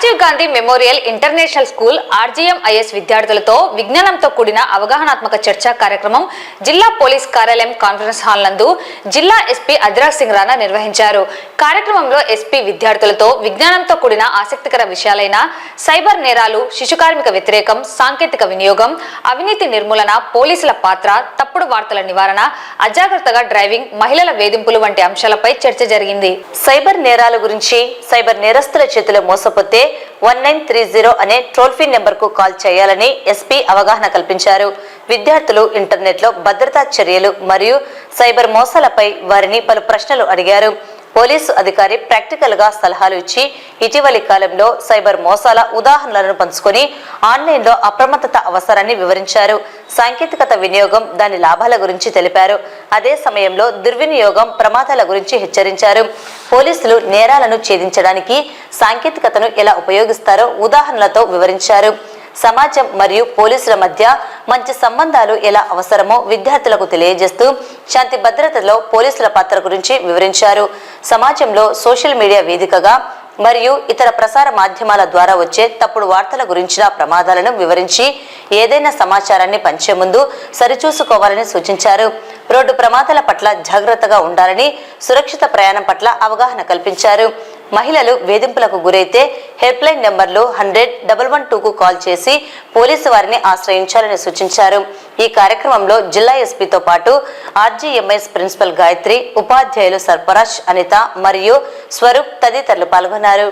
Rajiv Gandhi memorial international school RGMIS విద్యార్థులతో విజ్ఞానంతో కూడిన అవగాహనాత్మక చర్చా కార్యక్రమం జిల్లా పోలీస్ కార్యాలయం కాన్ఫరెన్స్ హాల్ నందు జిల్లా ఎస్పీ అద్రాజ్ సింగ్ రాణా నిర్వహించారు. కార్యక్రమంలో ఎస్పీ విద్యార్థులతో విజ్ఞానంతో కూడిన ఆసక్తికర విషయాలైన సైబర్ నేరాలు, శిశు కార్మిక వ్యతిరేకం, సాంకేతిక వినియోగం, అవినీతి నిర్మూలన, పోలీసుల పాత్ర, తప్పుడు వార్తల నివారణ, అజాగ్రత్తగా డ్రైవింగ్, మహిళల వేధింపులు వంటి అంశాలపై చర్చ జరిగింది. సైబర్ నేరాల గురించి, సైబర్ నేరస్తుల చేతిలో మోసపోతే 1930 అనే టోల్ ఫ్రీ నెంబర్ కు కాల్ చేయాలని ఎస్పీ అవగాహన కల్పించారు. విద్యార్థులు ఇంటర్నెట్ లో భద్రతా చర్యలు మరియు సైబర్ మోసాలపై వారిని పలు ప్రశ్నలు అడిగారు. పోలీసు అధికారి ప్రాక్టికల్ గా సలహాలు ఇచ్చి ఇటీవలి కాలంలో సైబర్ మోసాల ఉదాహరణలను పంచుకొని ఆన్లైన్ లో అప్రమత్తత అవసరాన్ని వివరించారు. సాంకేతికత వినియోగం, దాని లాభాల గురించి తెలిపారు. అదే సమయంలో దుర్వినియోగం, ప్రమాదాల గురించి హెచ్చరించారు. పోలీసులు నేరాలను ఛేదించడానికి సాంకేతికతను ఎలా ఉపయోగిస్తారో ఉదాహరణలతో వివరించారు. సమాజం మరియు పోలీసుల మధ్య మంచి సంబంధాలు ఎలా అవసరమో విద్యార్థులకు తెలియజేస్తూ శాంతి భద్రతలో పోలీసుల పాత్ర గురించి వివరించారు. సమాజంలో సోషల్ మీడియా వేదికగా మరియు ఇతర ప్రసార మాధ్యమాల ద్వారా వచ్చే తప్పుడు వార్తల గురించిన ప్రమాదాలను వివరించి ఏదైనా సమాచారాన్ని పంచే ముందు సరిచూసుకోవాలని సూచించారు. రోడ్డు ప్రమాదాల పట్ల జాగ్రత్తగా ఉండాలని, సురక్షిత ప్రయాణం పట్ల అవగాహన కల్పించారు. మహిళలు వేధింపులకు గురైతే హెల్ప్ లైన్ నెంబర్లు 100-112కు కాల్ చేసి పోలీసు వారిని ఆశ్రయించాలని సూచించారు. ఈ కార్యక్రమంలో జిల్లా ఎస్పీతో పాటు RGMIS ప్రిన్సిపల్ గాయత్రి, ఉపాధ్యాయులు సర్ఫరాజ్, అనిత మరియు స్వరూప్ తదితరులు పాల్గొన్నారు.